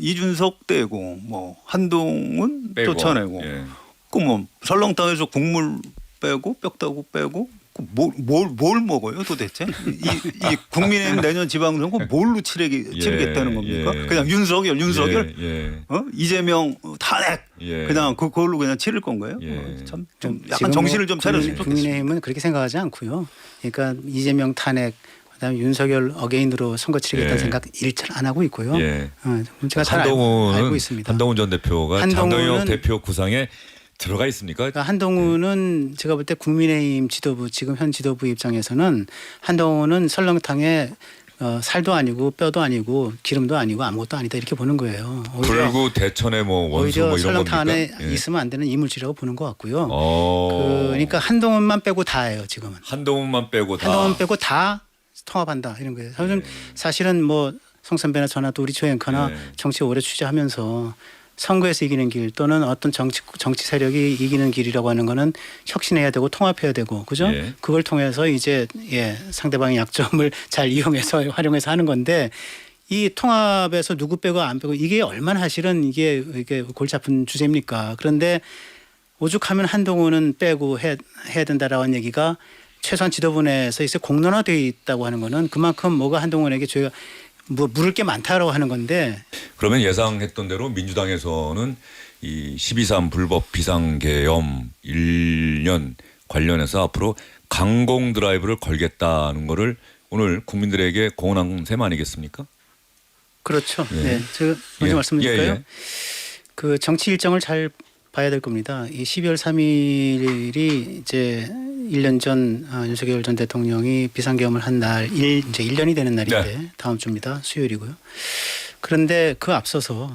이준석 떼고 뭐 한동훈 빼고. 쫓아내고 예. 그 뭐 설렁탕에서 국물 빼고 뼈다구 빼고 뭘 먹어요 도대체? 이 국민의힘 내년 지방선거 뭘로 치르겠다는 겁니까? 예. 그냥 윤석열 예. 이재명 탄핵 예. 그냥 그걸로 그냥 치를 건가요? 예. 참 좀 약간 정신을 좀 차렸으면 좋겠습니다. 국민의힘은 그렇게 생각하지 않고요. 그러니까 이재명 탄핵 그다음에 윤석열 어게인으로 선거 치르겠다는 예. 생각 일절 안 하고 있고요. 예. 제가 잘 알고 있습니다. 한동훈 전 대표가 장동혁 대표 구상에 들어가 있습니까? 그러니까 한동훈은 제가 볼 때 국민의힘 지도부 지금 현 지도부 입장에서는 한동훈은 설렁탕에 살도 아니고 뼈도 아니고 기름도 아니고 아무것도 아니다 이렇게 보는 거예요. 불구 대천의 뭐 원수 오히려 뭐 이런 설렁탕 안에 겁니까? 예. 있으면 안 되는 이물질이라고 보는 것 같고요. 그러니까 그러니까 한동훈만 빼고 다예요 지금은. 한동훈만 빼고 다. 한동훈 빼고 다 통합한다 이런 거예요. 저는 사실은 뭐 송 선배나 저나 또 우리 조 앵커나 정치 오래 취재하면서 선거에서 이기는 길 또는 어떤 정치 세력이 이기는 길이라고 하는 거는 혁신해야 되고 통합해야 되고 그죠? 예. 그걸 통해서 이제 상대방의 약점을 잘 이용해서 활용해서 하는 건데 이 통합에서 누구 빼고 안 빼고 이게 얼마나 사실은 이게 골치 아픈 주제입니까? 그런데 오죽하면 한동훈은 빼고 해야 된다라는 얘기가 최소한 지도부 내에서 있어 공론화되어 있다고 하는 거는 그만큼 뭐가 한동훈에게 저희가 물을 게 많다라고 하는 건데 그러면 예상했던 대로 민주당에서는 이 12.3 불법 비상계엄 1년 관련해서 앞으로 강공 드라이브를 걸겠다는 거를 오늘 국민들에게 공언한 셈 아니겠습니까? 그렇죠. 예. 네, 제가 먼저 말씀드릴까요? 예. 그 정치 일정을 잘 봐야 될 겁니다. 이 12월 3일이 이제 1년 전 윤석열 전 대통령이 비상계엄을 한 날 이제 1년이 되는 날인데 다음 주입니다. 수요일이고요. 그런데 그 앞서서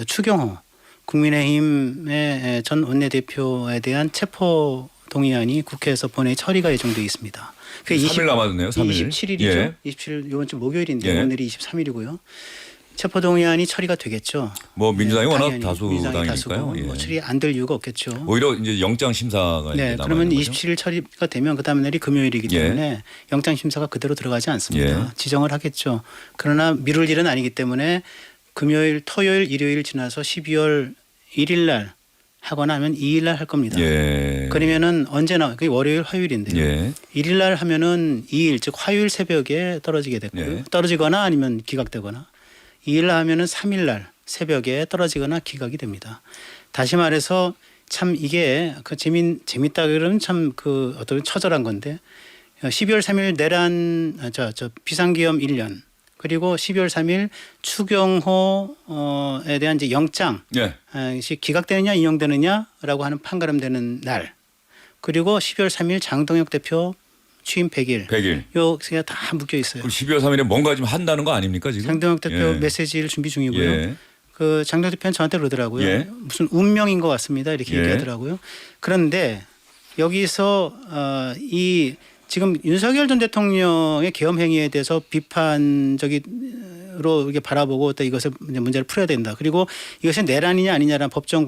추경호 국민의힘의 전 원내대표에 대한 체포 동의안이 국회에서 본회의 처리가 예정돼 있습니다. 3일 남았네요. 3일. 27일이죠. 예. 27일 이번 주 목요일인데 예. 오늘이 23일이고요. 체포동의안이 처리가 되겠죠. 뭐 민주당이 워낙 당연히 민주당이 다수당이니까요. 다수고 예. 뭐 처리 안 될 이유가 없겠죠. 오히려 이제 영장 심사가 이제 남아 그러면 있는 거죠. 27일 처리가 되면 그 다음 날이 금요일이기 때문에 영장 심사가 그대로 들어가지 않습니다. 예. 지정을 하겠죠. 그러나 미룰 일은 아니기 때문에 금요일, 토요일, 일요일 지나서 12월 1일 날 하거나 하면 2일 날 할 겁니다. 예. 그러면은 언제나 그게 월요일, 화요일인데요. 예. 1일 날 하면은 2일 즉 화요일 새벽에 떨어지게 됐고요. 예. 떨어지거나 아니면 기각되거나 2일 날 하면은 3일 날 새벽에 떨어지거나 기각이 됩니다. 다시 말해서 참 이게 그 재밌다 그러면 참 그 어떤 처절한 건데 12월 3일 내란 비상계엄 1년 그리고 12월 3일 추경호에 대한 이제 영장 예. 기각되느냐 인용되느냐라고 하는 판가름되는 날 그리고 12월 3일 장동혁 대표 취임 100일. 100일. 요가 다 묶여 있어요. 그럼 12월 3일에 뭔가 좀 한다는 거 아닙니까 지금? 장동혁 대표 예. 메시지를 준비 중이고요. 예. 그 장동혁 대표는 저한테 그러더라고요. 예. 무슨 운명인 것 같습니다. 이렇게 예. 얘기하더라고요. 그런데 여기서 이 지금 윤석열 전 대통령의 계엄 행위에 대해서 비판적으로 이렇게 바라보고 또 이것을 문제를 풀어야 된다. 그리고 이것이 내란이냐 아니냐라는 법정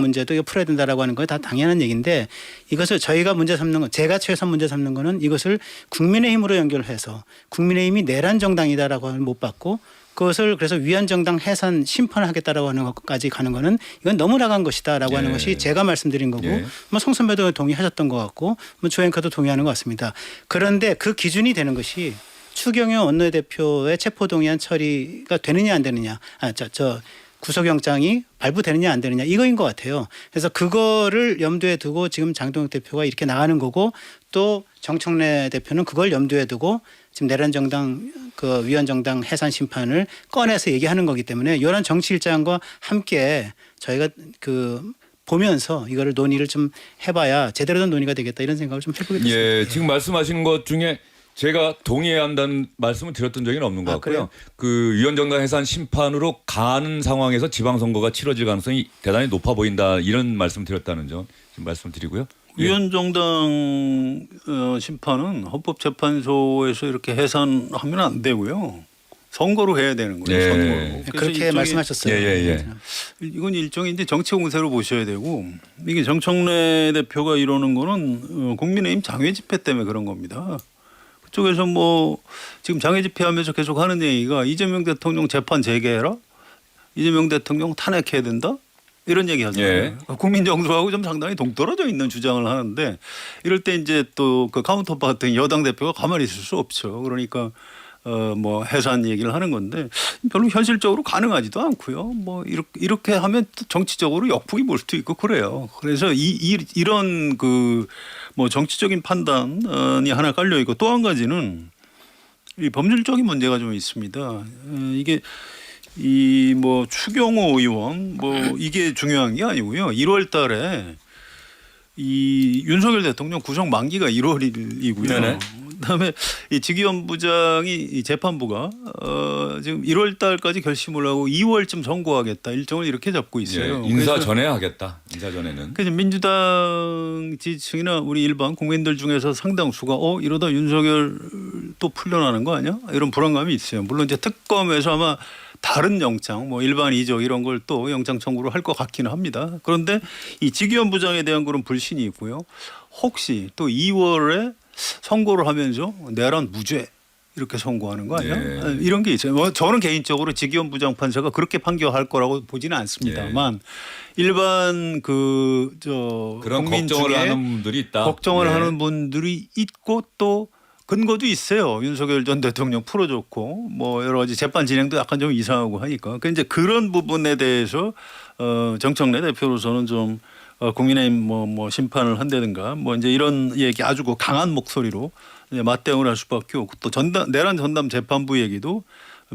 문제도 이거 풀어야 된다라고 하는 거 다 당연한 얘기인데 이것을 저희가 문제 삼는 건 제가 최선 문제 삼는 거는 이것을 국민의힘으로 연결해서 국민의힘이 내란 정당이다라고 하는 못 받고 그것을 그래서 위헌정당 해산 심판하겠다라고 하는 것까지 가는 거는 이건 너무 나간 것이다라고 하는 것이 제가 말씀드린 거고 뭐 송 선배도 동의하셨던 것 같고 뭐 조앵커도 동의하는 것 같습니다. 그런데 그 기준이 되는 것이 추경호 원내대표의 체포동의안 처리가 되느냐 안 되느냐 구속영장이 발부되느냐 안 되느냐 이거인 것 같아요. 그래서 그거를 염두에 두고 지금 장동혁 대표가 이렇게 나가는 거고 또 정청래 대표는 그걸 염두에 두고 지금 내란 정당 그 위헌정당 해산 심판을 꺼내서 얘기하는 거기 때문에 이런 정치 일정과 함께 저희가 그 보면서 이거를 논의를 좀 해봐야 제대로 된 논의가 되겠다 이런 생각을 좀 해보게 됐습니다. 예, 지금 말씀하시는 것 중에 제가 동의해야 한다는 말씀을 드렸던 적은 없는 것 같고요. 그래요? 그 위헌정당 해산 심판으로 가는 상황에서 지방선거가 치러질 가능성이 대단히 높아 보인다 이런 말씀 드렸다는 점 지금 말씀드리고요. 위헌정당 심판은 헌법재판소에서 이렇게 해산하면 안 되고요. 선거로 해야 되는 거예요. 예. 선거로. 그렇게 말씀하셨어요. 예. 이건 일종의 이제 정치 공세로 보셔야 되고 이게 정청래 대표가 이러는 거는 국민의힘 장외 집회 때문에 그런 겁니다. 그쪽에서 뭐 지금 장애 집회하면서 계속 하는 얘기가 이재명 대통령 재판 재개해라, 이재명 대통령 탄핵해야 된다, 이런 얘기 하잖아요. 국민 정서하고 좀 상당히 동떨어져 있는 주장을 하는데 이럴 때 이제 또 그 카운터파트 여당 대표가 가만히 있을 수 없죠. 그러니까 뭐 해산 얘기를 하는 건데 별로 현실적으로 가능하지도 않고요. 뭐 이렇게 하면 또 정치적으로 역풍이 불 수도 있고 그래요. 그래서 이런 그 뭐 정치적인 판단이 하나 깔려 있고 또 한 가지는 이 법률적인 문제가 좀 있습니다. 이게 이 뭐 추경호 의원 뭐 이게 중요한 게 아니고요. 1월 달에 이 윤석열 대통령 구속 만기가 1월이고요. 네네. 그다음에 이 지기현 부장이 이 재판부가 지금 1월 달까지 결심을 하고 2월쯤 선고하겠다 일정을 이렇게 잡고 있어요. 예, 인사 전에 하겠다. 인사 전에는. 그래서 민주당 지지층이나 우리 일반 국민들 중에서 상당수가 이러다 윤석열 또 풀려나는 거 아니야? 이런 불안감이 있어요. 물론 이제 특검에서 아마 다른 영장, 뭐 일반 이적 이런 걸 또 영장 청구를 할 것 같기는 합니다. 그런데 이 지기현 부장에 대한 그런 불신이 있고요. 혹시 또 2월에 선고를 하면서 내란 무죄 이렇게 선고하는 거 아니야? 네. 이런 게 있어요. 뭐 저는 개인적으로 지기현 부장 판사가 그렇게 판결할 거라고 보지는 않습니다만 일반 그런 국민 걱정을 중에 하는 분들이 있다. 걱정을 네. 하는 분들이 있고 또 근거도 있어요. 윤석열 전 대통령 풀어줬고 뭐 여러 가지 재판 진행도 약간 좀 이상하고 하니까. 그 이제 그런 부분에 대해서 정청래 대표로서는 좀 국민의힘 뭐 심판을 한다든가 뭐 이제 이런 얘기 아주 그 강한 목소리로 이제 맞대응을 할 수밖에 없고 또 내란 전담 재판부 얘기도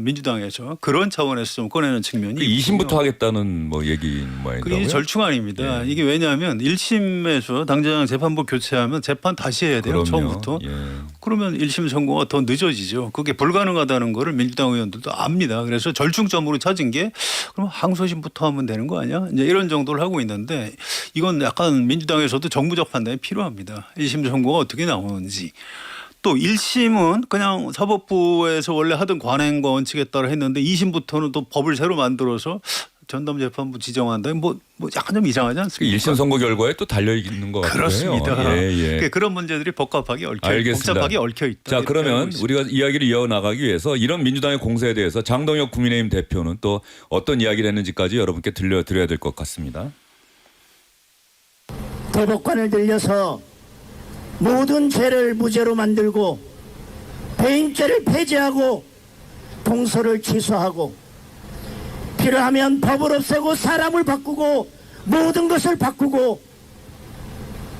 민주당에서 그런 차원에서 좀 꺼내는 측면이 그 2심부터 하겠다는 뭐 얘기인 모양이더라고요. 그게 절충 아닙니다. 이게 왜냐하면 1심에서 당장 재판부 교체하면 재판 다시 해야 돼요. 그럼요. 처음부터. 예. 그러면 1심 선고가 더 늦어지죠. 그게 불가능하다는 거를 민주당 의원들도 압니다. 그래서 절충점으로 찾은 게 그럼 항소심부터 하면 되는 거 아니야? 이제 이런 정도를 하고 있는데 이건 약간 민주당에서도 정부적 판단이 필요합니다. 1심 선고가 어떻게 나오는지. 또 1심은 그냥 사법부에서 원래 하던 관행과 원칙에 따라 했는데 2심부터는 또 법을 새로 만들어서 전담재판부 지정한다. 뭐 약간 좀 이상하지 않습니까? 1심 선고 결과에 또 달려 있는 것 같아요. 그렇습니다. 예. 그런 문제들이 복잡하게 알겠습니다. 얽혀 있다. 자, 그러면 우리가 이야기를 이어나가기 위해서 이런 민주당의 공세에 대해서 장동혁 국민의힘 대표는 또 어떤 이야기를 했는지까지 여러분께 들려드려야 될 것 같습니다. 대법관을 들려서 모든 죄를 무죄로 만들고 배임죄를 폐지하고 동서를 취소하고 필요하면 법을 없애고 사람을 바꾸고 모든 것을 바꾸고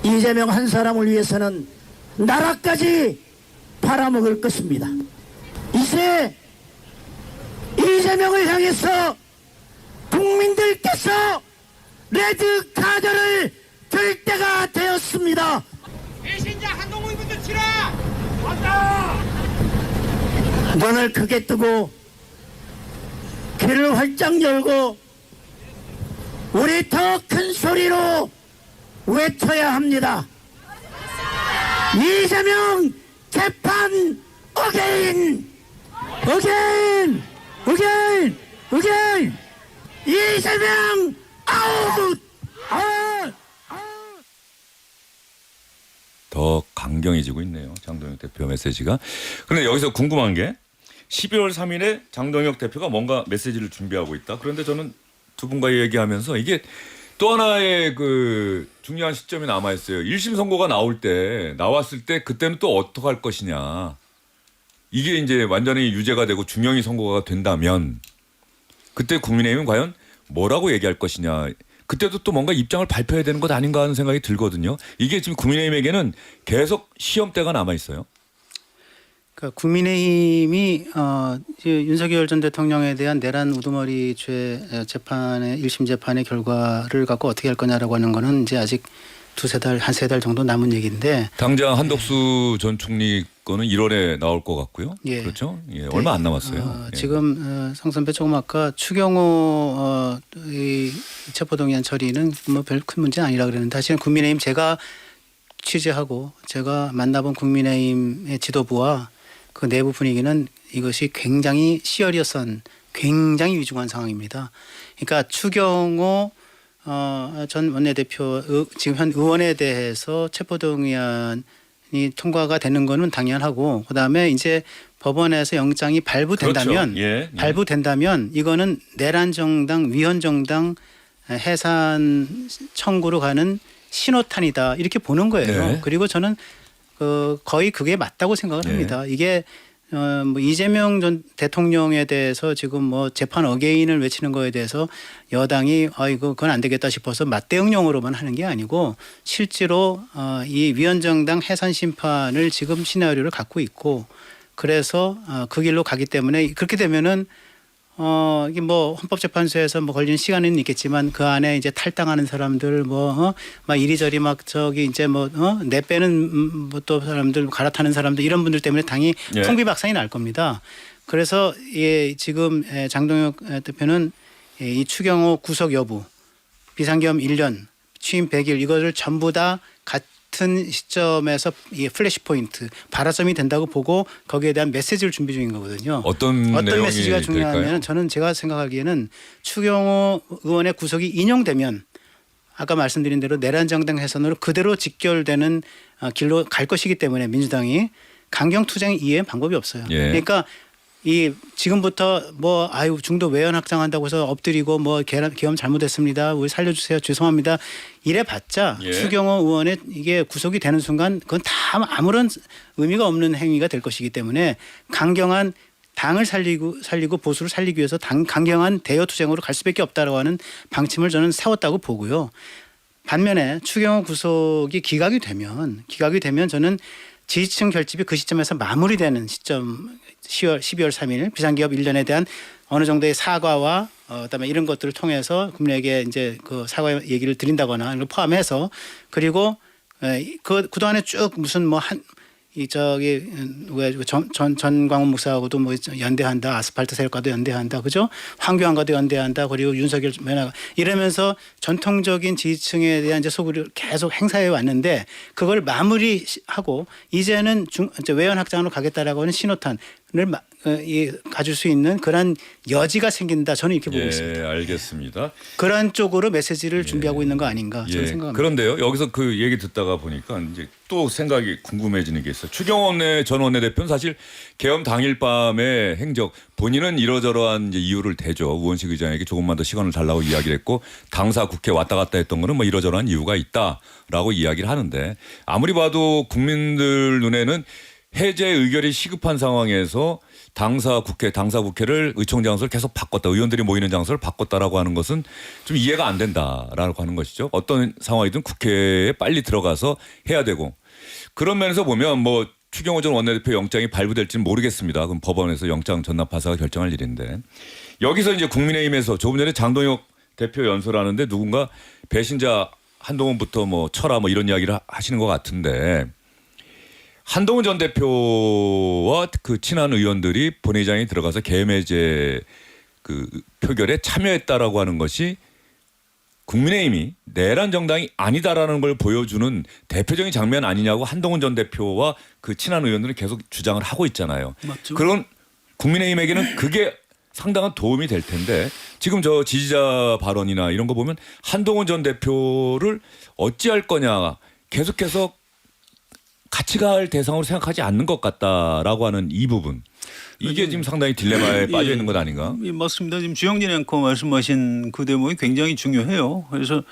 이재명 한 사람을 위해서는 나라까지 팔아먹을 것입니다. 이제 이재명을 향해서 국민들께서 레드카드를 들 때가 되었습니다. 배신자 한동훈 군들 치라! 왔다! 눈을 크게 뜨고 귀를 활짝 열고 우리 더 큰 소리로 외쳐야 합니다. 이재명 재판 어게인! 어게인! 어게인! 어게인! 이재명 아웃! 아웃! 더 강경해지고 있네요. 장동혁 대표 메시지가. 그런데 여기서 궁금한 게 12월 3일에 장동혁 대표가 뭔가 메시지를 준비하고 있다. 그런데 저는 두 분과 얘기하면서 이게 또 하나의 그 중요한 시점이 남아 있어요. 1심 선고가 나왔을 때 그때는 또 어떻게 할 것이냐. 이게 이제 완전히 유죄가 되고 중형이 선고가 된다면 그때 국민의힘은 과연 뭐라고 얘기할 것이냐. 그때도 또 뭔가 입장을 발표해야 되는 것 아닌가 하는 생각이 들거든요. 이게 지금 국민의힘에게는 계속 시험대가 남아 있어요. 그러니까 국민의힘이 윤석열 전 대통령에 대한 내란 우두머리 죄 재판의 1심 재판의 결과를 갖고 어떻게 할 거냐라고 하는 거는 이제 아직 한 세 달 정도 남은 얘기인데 당장 한덕수 전 총리 거는 1월에 나올 것 같고요. 예. 그렇죠? 예, 얼마 안 남았어요. 예. 지금 성 선배 조금 아까 추경호 이 체포동의안 처리는 뭐 별 큰 문제는 아니라 그랬는데 사실은 국민의힘 제가 취재하고 제가 만나본 국민의힘의 지도부와 그 내부 분위기는 이것이 굉장히 시어리어선 굉장히 위중한 상황입니다. 그러니까 추경호 전 원내대표 지금 현 의원에 대해서 체포동의안이 통과가 되는 거는 당연하고 그다음에 이제 법원에서 영장이 발부된다면 그렇죠. 예. 발부된다면 이거는 내란 정당 위헌 정당 해산 청구로 가는 신호탄이다 이렇게 보는 거예요. 네. 그리고 저는 거의 그게 맞다고 생각을 네. 합니다. 이게 뭐 이재명 전 대통령에 대해서 지금 뭐 재판 어게인을 외치는 거에 대해서 여당이 이거 그건 안 되겠다 싶어서 맞대응용으로만 하는 게 아니고 실제로 이 위헌정당 해산 심판을 지금 시나리오를 갖고 있고 그래서 그 길로 가기 때문에 그렇게 되면은 이게 뭐 헌법재판소에서 뭐 걸리는 시간은 있겠지만 그 안에 이제 탈당하는 사람들 막 이리저리 막 저기 이제 내 빼는 뭐 또 사람들 갈아타는 사람들 이런 분들 때문에 당이 예. 풍비박산이 날 겁니다. 그래서 지금 장동혁 대표는 이 추경호 구속 여부, 비상계엄 1년, 취임 100일 이거를 전부 다 같은 시점에서 이 플래시 포인트 발화점이 된다고 보고 거기에 대한 메시지를 준비 중인 거거든요. 어떤 내용이 메시지가 중요하면 될까요? 저는 제가 생각하기에는 추경호 의원의 구속이 인용되면 아까 말씀드린 대로 내란 정당 해산으로 그대로 직결되는 길로 갈 것이기 때문에 민주당이 강경 투쟁 이외에 방법이 없어요. 예. 그러니까 이 지금부터 중도 외연 확장한다고 해서 엎드리고 계엄 잘못했습니다. 우리 살려주세요. 죄송합니다. 이래봤자 예. 추경호 의원의 이게 구속이 되는 순간 그건 다 아무런 의미가 없는 행위가 될 것이기 때문에 강경한 당을 살리고 보수를 살리기 위해서 강경한 대여 투쟁으로 갈 수밖에 없다라고 하는 방침을 저는 세웠다고 보고요. 반면에 추경호 구속이 기각이 되면 저는 지지층 결집이 그 시점에서 마무리되는 시점 12월 3일 비상기업 1년에 대한 어느 정도의 사과와 그다음에 이런 것들을 통해서 국민에게 이제 그 사과 얘기를 드린다거나 이런 걸 포함해서 그리고 그동안에 쭉 무슨 전광훈 목사하고도 뭐 연대한다, 아스팔트 세력과도 연대한다, 그죠? 황교안과도 연대한다, 그리고 윤석열 면허 이러면서 전통적인 지지층에 대한 이제 소구를 계속 행사해 왔는데 그걸 마무리하고 이제는 이제 외연 확장으로 가겠다라고 하는 신호탄을 가질 수 있는 그런 여지가 생긴다. 저는 이렇게 보고 있습니다. 예, 알겠습니다. 그런 쪽으로 메시지를 준비하고 있는 거 아닌가 저는 생각합니다. 그런데요. 여기서 그 얘기 듣다가 보니까 이제 또 생각이 궁금해지는 게 있어요. 추경호 전 원내대표는 사실 계엄 당일 밤에 행적 본인은 이러저러한 이제 이유를 대죠. 우원식 의장에게 조금만 더 시간을 달라고 이야기를 했고 당사 국회 왔다 갔다 했던 거는 뭐 이러저러한 이유가 있다라고 이야기를 하는데 아무리 봐도 국민들 눈에는 해제 의결이 시급한 상황에서 당사 국회를 의총 장소를 계속 바꿨다. 의원들이 모이는 장소를 바꿨다라고 하는 것은 좀 이해가 안 된다라고 하는 것이죠. 어떤 상황이든 국회에 빨리 들어가서 해야 되고 그런 면에서 보면 뭐 추경호 전 원내대표 영장이 발부될지는 모르겠습니다. 그럼 법원에서 영장 전납하사가 결정할 일인데 여기서 이제 국민의힘에서 조금 전에 장동혁 대표 연설하는데 누군가 배신자 한동훈부터 뭐 쳐라 뭐 이런 이야기를 하시는 것 같은데 한동훈 전 대표와 그 친한 의원들이 본회의장에 들어가서 계엄 해제 그 표결에 참여했다라고 하는 것이 국민의힘이 내란 정당이 아니다라는 걸 보여주는 대표적인 장면 아니냐고 한동훈 전 대표와 그 친한 의원들은 계속 주장을 하고 있잖아요. 맞죠. 그런 국민의힘에게는 그게 상당한 도움이 될 텐데 지금 저 지지자 발언이나 이런 거 보면 한동훈 전 대표를 어찌할 거냐 계속해서 같이 갈 대상으로 생각하지 않는 것 같다라고 하는 이 부분. 이게 지금 상당히 딜레마에 빠져 있는 것 아닌가? 맞습니다. 지금 주영진 앵커 말씀하신 그 대목이 굉장히 중요해요. 그래서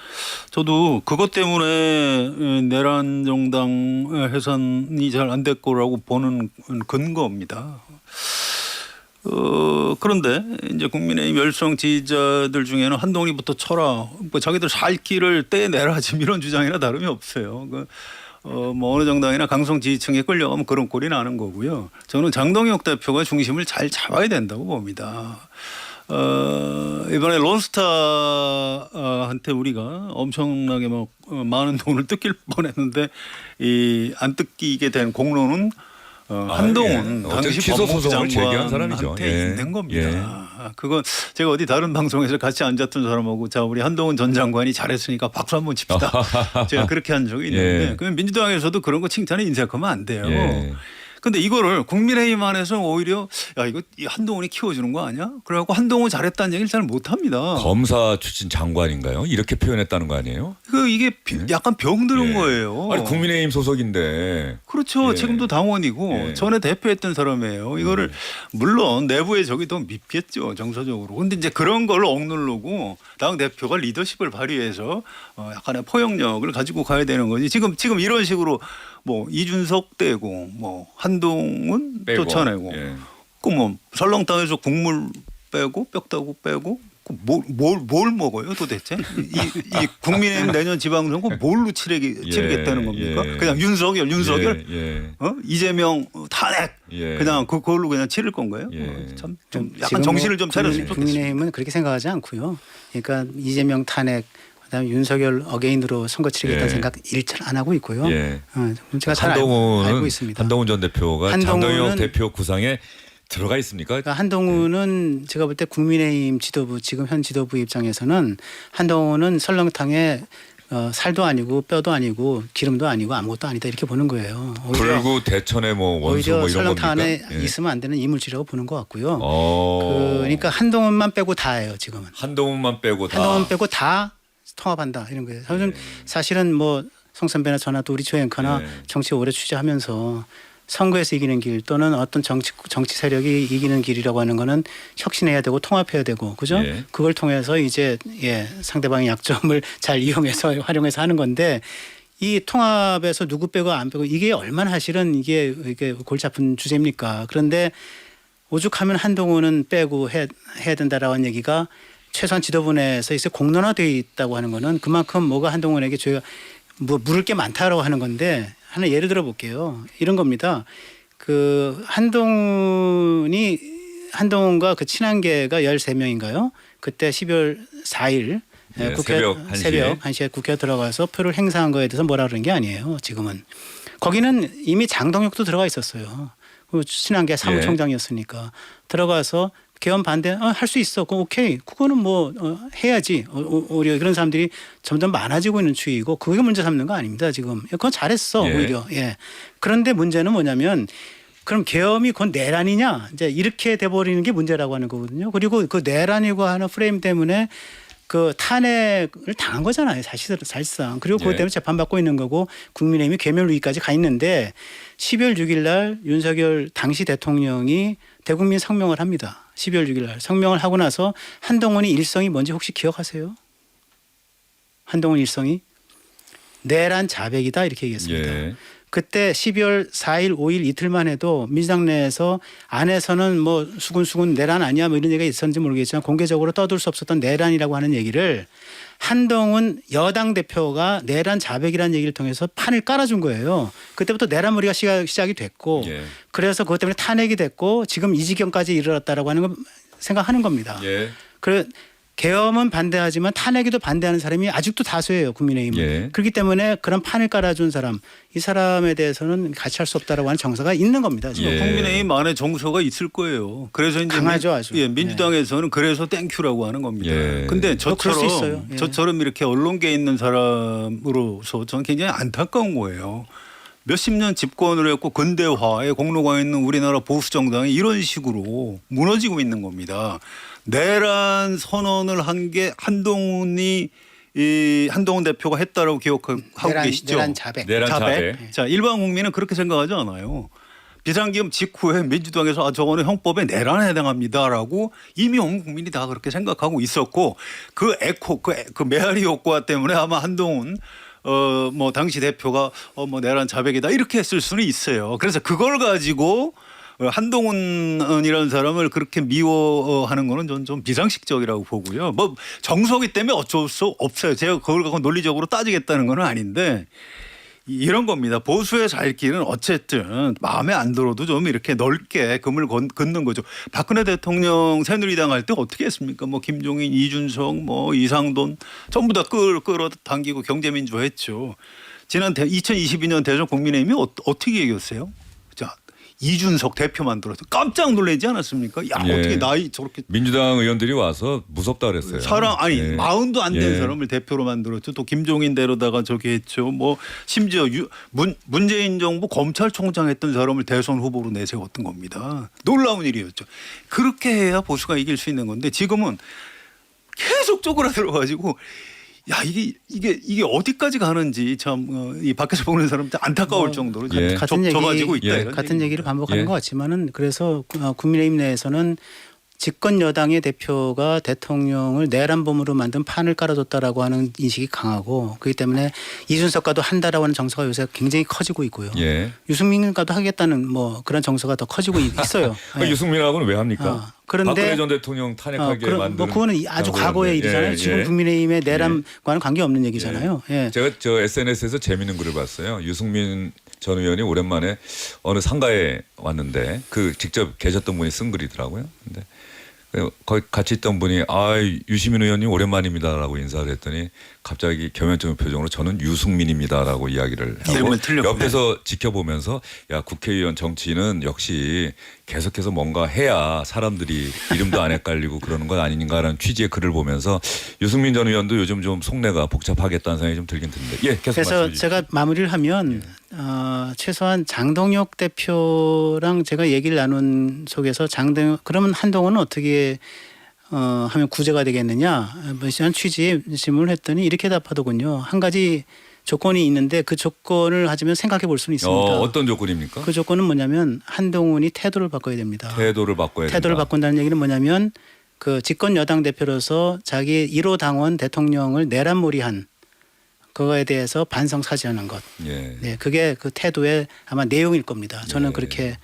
저도 그것 때문에 내란 정당 해산이 잘 안 됐고라고 보는 근거입니다. 그런데 이제 국민의힘 열성 지지자들 중에는 한동훈이부터 쳐라, 뭐 자기들 살 길을 떼내라 지금 이런 주장이나 다름이 없어요. 뭐 어느 정당이나 강성 지지층에 끌려가면 그런 꼴이 나는 거고요. 저는 장동혁 대표가 중심을 잘 잡아야 된다고 봅니다. 이번에 론스타한테 우리가 엄청나게 많은 돈을 뜯길 뻔했는데 안 뜯기게 된 공로는 한동훈 당시 취소 소송을 제기한 법무부 사람이죠. 장관한테 있는 겁니다. 그건 제가 어디 다른 방송에서 같이 앉았던 사람하고 자 우리 한동훈 전 장관이 잘했으니까 박수 한번 칩시다. 제가 그렇게 한 적이 있는데 그럼 민주당에서도 그런 거 칭찬에 인색하면 안 돼요. 근데 이거를 국민의힘 안에서 오히려 야 이거 이 한동훈이 키워주는 거 아니야? 그래갖고 한동훈 잘했다는 얘기를 잘 못합니다. 검사 출신 장관인가요? 이렇게 표현했다는 거 아니에요? 이게 약간 병들은 예. 거예요. 아니 국민의힘 소속인데. 그렇죠. 예. 지금도 당원이고 예. 전에 대표했던 사람이에요. 이거를 물론 내부에 적이 더 밉겠죠. 정서적으로. 근데 이제 그런 걸 억누르고 당 대표가 리더십을 발휘해서 약간의 포용력을 가지고 가야 되는 거지. 지금 이런 식으로 뭐 이준석 떼고 뭐 한동훈 빼고. 쫓아내고 예. 그 뭐 설렁탕에서 국물 빼고 뼈다구 빼고 뭘 먹어요 도대체? 이 국민의힘 내년 지방선거 뭘로 치르겠다는 겁니까? 예. 그냥 윤석열 예. 이재명 탄핵 예. 그냥 그걸로 그냥 치를 건가요? 예. 참 좀 지금 약간 정신을 좀 차렸으면 좋겠습니다. 국민의힘은 그렇게 생각하지 않고요. 그러니까 이재명 탄핵 그다음에 윤석열 어게인으로 선거 치르겠다는 예. 생각 일절 안 하고 있고요. 예. 제가 잘 알고 있습니다. 한동훈 전 대표가 한동훈은- 장동혁 대표 구상에 들어가 있습니까? 그러니까 한동훈은 제가 볼 때 국민의힘 지도부 지금 현 지도부 입장에서는 한동훈은 설렁탕에 살도 아니고 뼈도 아니고 기름도 아니고 아무것도 아니다 이렇게 보는 거예요. 불구 대천의 뭐 원수 오히려 뭐 이런 설렁탕 안에 겁니까? 예. 있으면 안 되는 이물질이라고 보는 것 같고요. 어. 그러니까 한동훈만 빼고 다예요 지금은. 한동훈만 빼고 다. 한동훈 빼고 다 통합한다 이런 거예요. 저는 사실은 뭐 송 선배나 저나 또 우리 조 앵커나 네. 정치 오래 취재하면서 선거에서 이기는 길 또는 어떤 정치 세력이 이기는 길이라고 하는 거는 혁신해야 되고 통합해야 되고 그죠? 예. 그걸 통해서 이제 상대방의 약점을 잘 이용해서 활용해서 하는 건데 이 통합에서 누구 빼고 안 빼고 이게 얼마나 사실은 이게 골치 아픈 주제입니까? 그런데 오죽하면 한동훈은 빼고 해야 된다라는 얘기가 최소한 지도부 내에서 있어 공론화되어 있다고 하는 거는 그만큼 뭐가 한동훈에게 저희가 뭐 물을 게 많다라고 하는 건데 하나 예를 들어 볼게요. 이런 겁니다. 그 한동훈과 그 친한계가 13명인가요? 그때 12월 4일 네, 국회 새벽 1시에. 새벽 1시에 국회에 들어가서 표를 행사한 거에 대해서 뭐라 그러는 게 아니에요. 지금은. 거기는 이미 장동혁도 들어가 있었어요. 그 친한계 사무총장이었으니까 들어가서 개헌 반대 할 수 있어. 그럼 오케이. 그거는 뭐 해야지. 오히려 그런 사람들이 점점 많아지고 있는 추이고 그게 문제 삼는 거 아닙니다. 지금. 그건 잘했어. 예. 오히려. 예. 그런데 문제는 뭐냐면 그럼 계엄이 그건 내란이냐 이제 이렇게 돼버리는 게 문제라고 하는 거거든요. 그리고 그 내란이고 하는 프레임 때문에 그 탄핵을 당한 거잖아요. 사실상. 그리고 그것 때문에 재판받고 있는 거고 국민의힘이 괴멸위기까지 가 있는데 12월 6일 날 윤석열 당시 대통령이 대국민 성명을 합니다. 12월 6일 날 성명을 하고 나서 한동훈이 일성이 뭔지 혹시 기억하세요? 한동훈 일성이 내란 자백이다 이렇게 얘기했습니다. 예. 그때 12월 4일, 5일 이틀만 해도 민주당 내에서 안에서는 뭐 수군수군 내란 아니야 뭐 이런 얘기가 있었는지 모르겠지만 공개적으로 떠들 수 없었던 내란이라고 하는 얘기를 한동훈 여당 대표가 내란 자백이라는 얘기를 통해서 판을 깔아준 거예요. 그때부터 내란 무리가 시작이 됐고 예. 그래서 그것 때문에 탄핵이 됐고 지금 이 지경까지 이르렀다라고 하는 걸 생각하는 겁니다. 예. 그래 계엄은 반대하지만 탄핵에도 반대하는 사람이 아직도 다수예요. 국민의힘은. 예. 그렇기 때문에 그런 판을 깔아준 사람 이 사람에 대해서는 같이 할 수 없다라고 하는 정서가 있는 겁니다. 지금. 예. 국민의힘 안에 정서가 있을 거예요. 그래서 이제 강하죠, 아주. 민주당에서는 그래서 땡큐라고 하는 겁니다. 예. 근데 그럴 수 있어요. 예. 저처럼 이렇게 언론계에 있는 사람으로서 저는 굉장히 안타까운 거예요. 몇십 년 집권을 했고 근대화에 공로가 있는 우리나라 보수 정당이 이런 식으로 무너지고 있는 겁니다. 내란 선언을 한 게 한동훈 대표가 했다라고 기억하고 계시죠? 내란 자백. 내란 자백. 자, 일반 국민은 그렇게 생각하지 않아요. 비상기업 직후에 민주당에서 저거는 형법에 내란에 해당합니다라고 이미 온 국민이 다 그렇게 생각하고 있었고 그 에코 그 메아리 효과 때문에 아마 한동훈 뭐 당시 대표가 뭐 내란 자백이다 이렇게 했을 수는 있어요. 그래서 그걸 가지고 한동훈이라는 사람을 그렇게 미워하는 거는 저는 좀 비상식적이라고 보고요. 뭐 정서기 때문에 어쩔 수 없어요. 제가 그걸 갖고 논리적으로 따지겠다는 건 아닌데 이런 겁니다. 보수의 살 길은 어쨌든 마음에 안 들어도 좀 이렇게 넓게 금을 긋는 거죠. 박근혜 대통령 새누리당 할 때 어떻게 했습니까? 뭐 김종인, 이준석, 뭐 이상돈 전부 다 끌어당기고 경제민주화 했죠. 지난 2022년 대선 국민의힘이 어떻게 이겼어요? 자, 이준석 대표 만들어서 깜짝 놀라지 않았습니까? 야 예. 어떻게 나이 저렇게 민주당 의원들이 와서 무섭다 그랬어요. 사람 아니 예. 마흔도 안 된 예. 사람을 대표로 만들었죠. 또 김종인 데려다가 저기 했죠. 뭐 심지어 문재인 정부 검찰총장 했던 사람을 대선 후보로 내세웠던 겁니다. 놀라운 일이었죠. 그렇게 해야 보수가 이길 수 있는 건데 지금은 계속 쪼그라들어가지고 야 이게 어디까지 가는지 참 이 밖에서 보는 사람들 안타까울 정도로 예. 좁아지고 있다. 예. 이런 같은 얘기를 반복하는 예. 것 같지만은 그래서 국민의힘 내에서는 집권 여당의 대표가 대통령을 내란범으로 만든 판을 깔아줬다라고 하는 인식이 강하고 그렇기 때문에 이준석과도 한다라고 하는 정서가 요새 굉장히 커지고 있고요. 예. 유승민과도 하겠다는 뭐 그런 정서가 더 커지고 있어요. 그러니까 유승민하고는 왜 합니까? 그런데 박근혜 전 대통령 탄핵하게 만드는. 뭐 그거는 아주 라고 과거의 하는데. 일이잖아요. 예, 지금 예. 국민의힘의 내란과는 관계없는 얘기잖아요. 예. 제가 저 SNS에서 재미있는 글을 봤어요. 유승민 전 의원이 오랜만에 어느 상가에 왔는데 그 직접 계셨던 분이 쓴 글이더라고요. 근데 거기 같이 있던 분이 유시민 의원님 오랜만입니다라고 인사를 했더니 갑자기 겸연쩍은 표정으로 저는 유승민입니다라고 이야기를 하고 이름을 틀렸군요. 옆에서 지켜보면서 야 국회의원 정치는 역시 계속해서 뭔가 해야 사람들이 이름도 안 헷갈리고 그러는 건 아닌가라는 취지의 글을 보면서 유승민 전 의원도 요즘 좀 속내가 복잡하겠다는 생각이 좀 들긴 드는데 예 계속 그래서 말씀해 주시죠. 제가 마무리를 하면 최소한 장동혁 대표랑 제가 얘기를 나눈 속에서 그러면 한동훈은 어떻게 하면 구제가 되겠느냐 이런 취지의 질문을 했더니 이렇게 답하더군요. 한 가지 조건이 있는데 그 조건을 하자면 생각해 볼 수는 있습니다. 어떤 조건입니까? 그 조건은 뭐냐면 한동훈이 태도를 바꿔야 됩니다. 태도를 바꿔야 태도를 된다. 바꾼다는 얘기는 뭐냐면 그 집권 여당 대표로서 자기 1호 당원 대통령을 내란몰이한 그거에 대해서 반성 사죄하는 것. 예. 네, 그게 그 태도의 아마 내용일 겁니다. 저는 예. 그렇게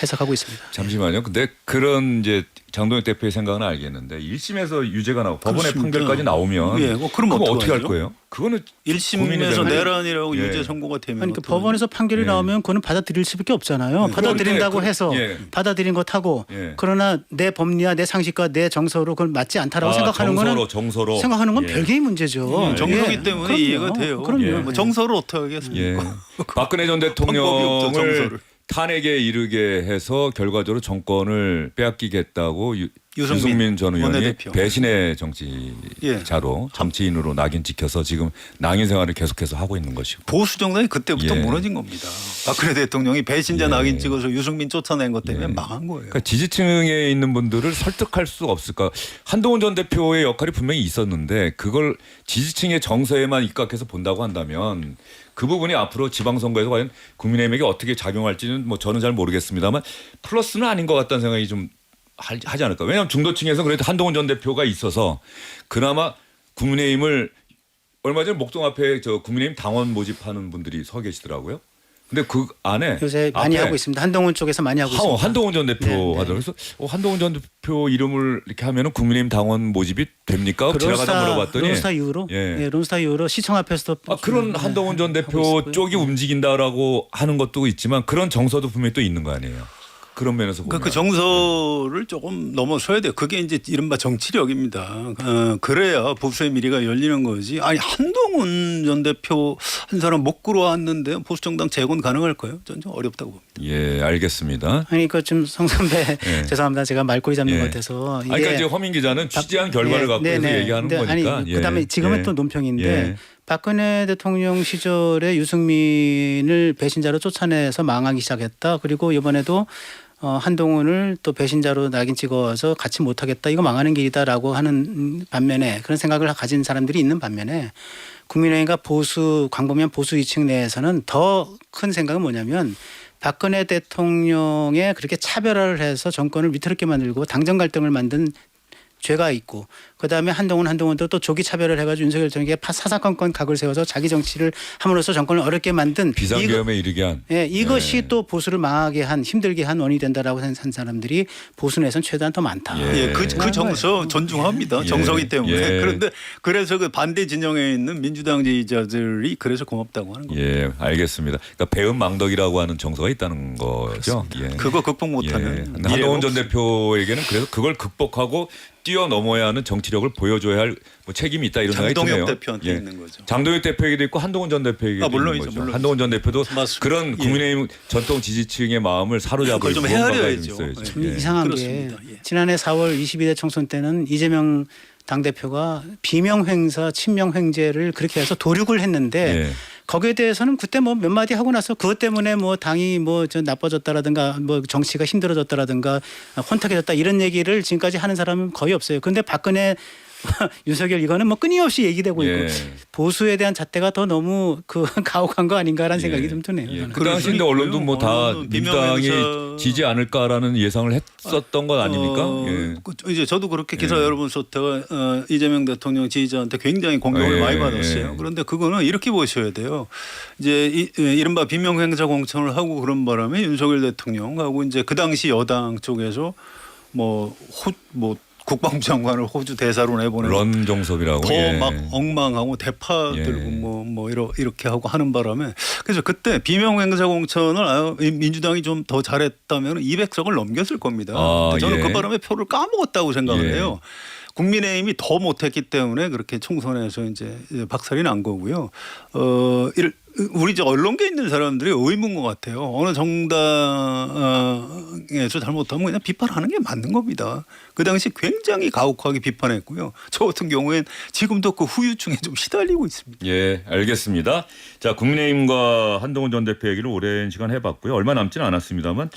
해석하고 있습니다. 잠시만요. 근데 그런 이제 장동혁 대표의 생각은 알겠는데 1심에서 유죄가 나오고 법원의 그렇습니다. 판결까지 나오면 예, 그럼 어떻게 할 하죠? 거예요? 그거는 고민이 1심에서 되는데. 내란이라고 예. 유죄 선고가 되면 그러니까 어떡하죠? 법원에서 판결이 예. 나오면 그거는 받아들일 수밖에 없잖아요. 받아들인다고 그런데 해서 예. 받아들인 것하고 예. 그러나 내 법리와 내 상식과 내 정서로 그걸 맞지 않다라고 생각하는 거는 정서로 생각하는 건 예. 별개의 문제죠. 정서기 예. 때문에 그럼요. 이해가 돼요. 그럼요. 예. 뭐 정서를 어떻게 하겠습니까? 예. 박근혜 전 방법이 없죠, 대통령을 정서를. 탄핵에 이르게 해서 결과적으로 정권을 빼앗기겠다고 유승민 유승민 전 의원이 원내대표. 배신의 정치자로 정치인으로 낙인 찍혀서 지금 낙인 생활을 계속해서 하고 있는 것이고. 보수 정당이 그때부터 예. 무너진 겁니다. 박근혜 대통령이 배신자 예. 낙인 찍어서 유승민 쫓아낸 것 때문에 예. 망한 거예요. 그러니까 지지층에 있는 분들을 설득할 수 없을까? 한동훈 전 대표의 역할이 분명히 있었는데 그걸 지지층의 정서에만 입각해서 본다고 한다면 그 부분이 앞으로 지방선거에서 과연 국민의힘에게 어떻게 작용할지는 뭐 저는 잘 모르겠습니다만 플러스는 아닌 것 같다는 생각이 좀 하지 않을까. 왜냐하면 중도층에서 그래도 한동훈 전 대표가 있어서 그나마 국민의힘을 얼마 전에 목동 앞에 저 국민의힘 당원 모집하는 분들이 서 계시더라고요. 근데 그 안에 요새 많이 앞에 하고 있습니다. 한동훈 쪽에서 많이 하고 있습니다. 한동훈 전 대표 네, 네. 하더라고요. 그래서 한동훈 전 대표 이름을 이렇게 하면은 국민의힘 당원 모집이 됩니까? 지나가다 물어봤더니 론스타 이후로 예. 론스타 이후로 시청 앞에서도 그런 네, 한동훈 전 하고 대표 있고요. 쪽이 움직인다라고 하는 것도 있지만 그런 정서도 분명히 또 있는 거 아니에요. 그런 면에서 보면. 그 정서를 조금 넘어서야 돼요. 그게 이제 이른바 정치력입니다. 그래야 보수의 미래가 열리는 거지. 아니 한동훈 전 대표 한 사람 못 끌어왔는데 보수 정당 재건 가능할까요? 저는 좀 어렵다고 봅니다. 예, 알겠습니다. 아니 그 성 선배 예. 죄송합니다. 제가 말꼬리 잡는 예. 것 같아서 그러니까 이게 이제 허민 기자는 취재한 결과를 갖고 해서 얘기하는 근데 거니까. 아니 예. 그다음에 지금은 예. 또 논평인데 예. 박근혜 대통령 시절에 유승민을 배신자로 쫓아내서 망하기 시작했다. 그리고 이번에도 한동훈을 또 배신자로 낙인 찍어서 같이 못하겠다. 이거 망하는 길이다라고 하는 반면에 그런 생각을 가진 사람들이 있는 반면에 국민의힘과 광범위한 보수 이층 내에서는 더 큰 생각은 뭐냐면 박근혜 대통령에 그렇게 차별화를 해서 정권을 위태롭게 만들고 당정 갈등을 만든 죄가 있고 그다음에 한동훈도 또 조기 차별을 해가지고 윤석열 정부에 사사건건 각을 세워서 자기 정치를 함으로써 정권을 어렵게 만든 비상계엄에 이르게 한. 이것이 예. 또 보수를 망하게 한 힘들게 한 원인이 된다라고 한 사람들이 보수 내에서는 최대한 더 많다. 예. 예, 그 정서 존중합니다. 예. 정서기 때문에. 예. 그런데 그래서 그 반대 진영에 있는 민주당 지지자들이 그래서 고맙다고 하는 겁니다. 예, 알겠습니다. 그러니까 배은망덕이라고 하는 정서가 있다는 거죠. 예. 그거 극복 못하는. 예. 한동훈 전 대표에게는 그래서 그걸 극복하고 뛰어넘어야 하는 정치력을 보여줘야 할 뭐 책임이 있다 이런 생각이 드네요. 장동혁 대표한테 있는 거죠. 장동혁 대표에게도 있고 한동훈 전 대표에게도 물론이죠, 있는 거죠. 물론이죠. 한동훈 전 대표도 맞습니다. 그런 국민의힘 전통 지지층의 마음을 사로잡을 그걸 좀 무언가가 헤아려야죠. 있어야죠. 예. 좀 예. 이상한 그렇습니다. 게 예. 지난해 4월 22대 총선 때는 이재명 당대표가 비명횡사 친명횡재를 그렇게 해서 도륙을 했는데 예. 거기에 대해서는 그때 뭐 몇 마디 하고 나서 그것 때문에 뭐 당이 뭐 좀 나빠졌다라든가 뭐 정치가 힘들어졌다라든가 혼탁해졌다 이런 얘기를 지금까지 하는 사람은 거의 없어요. 그런데 박근혜 윤석열 이거는 뭐 끊임없이 얘기되고 있고 예. 보수에 대한 잣대가 더 너무 그 가혹한 거 아닌가라는 생각이 예. 좀 드네요. 예. 저는. 그 당시인데 언론도 뭐 다 언론은 민주당이 비명행사- 지지 않을까라는 예상을 했었던 것 아닙니까? 예. 이제 저도 그렇게 기사 예. 여러 번 썼다가 이재명 대통령 지지자한테 굉장히 공격을 예, 많이 받았어요. 예. 그런데 그거는 이렇게 보셔야 돼요. 이제 이른바 비명행사 공천을 하고 그런 바람에 윤석열 대통령하고 이제 그 당시 여당 쪽에서 뭐 국방부 장관을 호주 대사로 내보내고 런종섭이라고 더 예. 막 엉망하고 대파 예. 들고 뭐 이렇게 하고 하는 바람에 그래서 그때 비명행사 공천을 민주당이 좀 더 잘했다면 200석을 넘겼을 겁니다. 아, 저는 예. 그 바람에 표를 까먹었다고 생각을 예. 해요. 국민의힘이 더 못했기 때문에 그렇게 총선에서 이제 박살이 난 거고요. 우리 이제 언론계에 있는 사람들이 의문 것 같아요. 어느 정당에서 잘못하면 그냥 비판하는 게 맞는 겁니다. 그 당시 굉장히 가혹하게 비판했고요. 저 같은 경우엔 지금도 그 후유증에 좀 시달리고 있습니다. 예, 알겠습니다. 자, 국민의힘과 한동훈 전 대표 얘기를 오랜 시간 해봤고요. 얼마 남지는 않았습니다만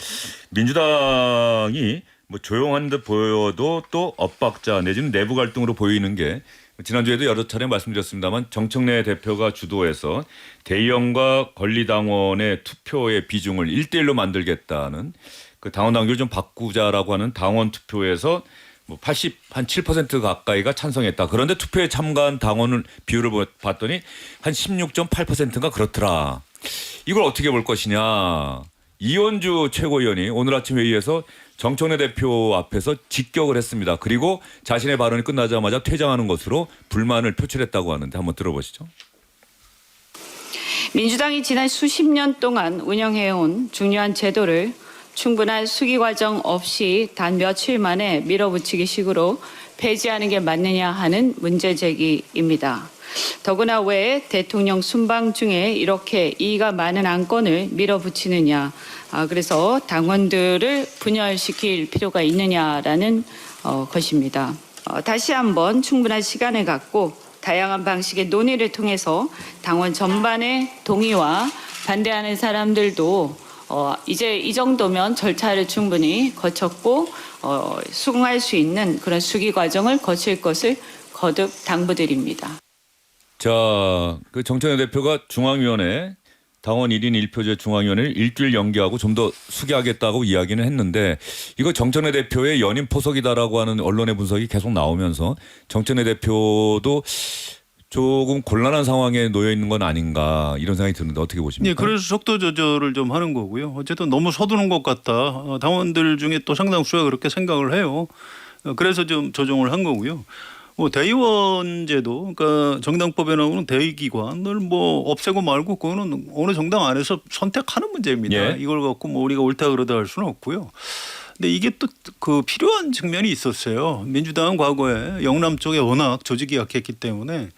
민주당이 뭐 조용한 듯 보여도 또 엇박자 내지는 내부 갈등으로 보이는 게 지난주에도 여러 차례 말씀드렸습니다만 정청래 대표가 주도해서 대의원과 권리당원의 투표의 비중을 1대1로 만들겠다는 그 당원 당규를 좀 바꾸자라고 하는 당원 투표에서 뭐 7% 가까이가 찬성했다. 그런데 투표에 참가한 당원을 비율을 봤더니 한 16.8%가 그렇더라. 이걸 어떻게 볼 것이냐. 이원주 최고위원이 오늘 아침 회의에서 정청래 대표 앞에서 직격을 했습니다. 그리고 자신의 발언이 끝나자마자 퇴장하는 것으로 불만을 표출했다고 하는데 한번 들어보시죠. 민주당이 지난 수십 년 동안 운영해온 중요한 제도를 충분한 수기 과정 없이 단 며칠 만에 밀어붙이기 식으로 폐지하는 게 맞느냐 하는 문제 제기입니다. 더구나 왜 대통령 순방 중에 이렇게 이의가 많은 안건을 밀어붙이느냐. 그래서 당원들을 분열시킬 필요가 있느냐라는 것입니다. 다시 한번 충분한 시간을 갖고 다양한 방식의 논의를 통해서 당원 전반의 동의와 반대하는 사람들도 이제 이 정도면 절차를 충분히 거쳤고 수긍할 수 있는 그런 수기 과정을 거칠 것을 거듭 당부드립니다. 자, 그 정청래 대표가 중앙위원회 당원 1인 1표제 중앙위원회를 일주일 연기하고 좀 더 수기하겠다고 이야기는 했는데 이거 정청래 대표의 연임 포석이다라고 하는 언론의 분석이 계속 나오면서 정청래 대표도 조금 곤란한 상황에 놓여 있는 건 아닌가 이런 생각이 드는데 어떻게 보십니까? 네, 그래서 속도 조절을 좀 하는 거고요. 어쨌든 너무 서두른 것 같다. 당원들 중에 또 상당수가 그렇게 생각을 해요. 그래서 좀 조정을 한 거고요. 뭐 대의원제도, 그러니까 정당법에 나오는 대의기관을 뭐 없애고 말고 그거는 어느 정당 안에서 선택하는 문제입니다. 예. 이걸 갖고 뭐 우리가 옳다 그러다 할 수는 없고요. 근데 이게 또 그 필요한 측면이 있었어요. 민주당은 과거에 영남 쪽에 워낙 조직이 약했기 때문에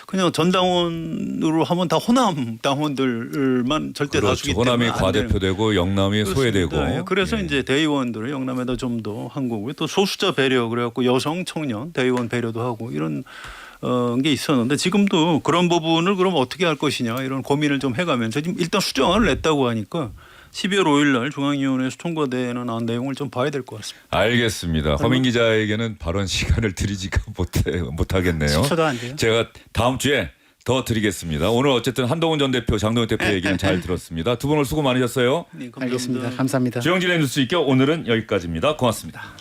그냥 전당원으로 하면 다 호남 당원들만 절대 그렇죠. 다수기 때문에 호남이 안 되는 과대표되고 영남이 그렇습니다. 소외되고. 예, 그래서 예. 이제 대의원들을 영남에다 좀 더 한 거고요. 또 소수자 배려 그래갖고 여성 청년 대의원 배려도 하고 이런 게 있었는데 지금도 그런 부분을 그럼 어떻게 할 것이냐 이런 고민을 좀 해가면서 지금 일단 수정안을 냈다고 하니까 12월 5일 날 중앙위원회에서 통과되는 내용을 좀 봐야 될 것 같습니다. 알겠습니다. 허민 기자에게는 발언 시간을 드리지가 못하겠네요. 10초도 안 돼요. 제가 다음 주에 더 드리겠습니다. 오늘 어쨌든 한동훈 전 대표, 장동혁 대표 얘기는 잘 들었습니다. 두 분 오늘 수고 많으셨어요. 네, 감사합니다. 알겠습니다. 감사합니다. 주영진의 뉴스 있겨 오늘은 여기까지입니다. 고맙습니다.